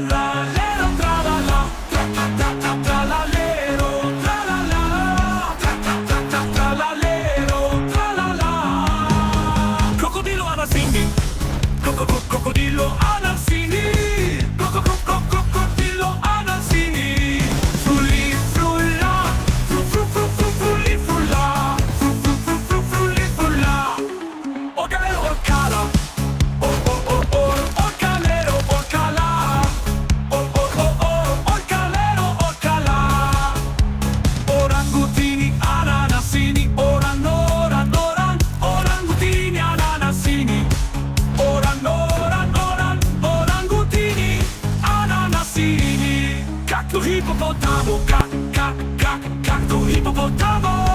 Tra-la-lero, tra-la-la, tra-la-la-la-tra-la-lero, tra-la-la, tra-la-la-la-tra-la-lero, tra-la-la. Crocodilo Anazzini, crocodilo Anazzini, crocodilo Anazzini. Frulli, frulla, frulli, frulla, frulli, frulla. Orcalero, orcala, orcalero, orcala, orcalero, orcala. Orangutini, ananassini, orangutini, ananassini. Orangutini, ananassini. Cacto hippopotamo, cacto hippopotamo.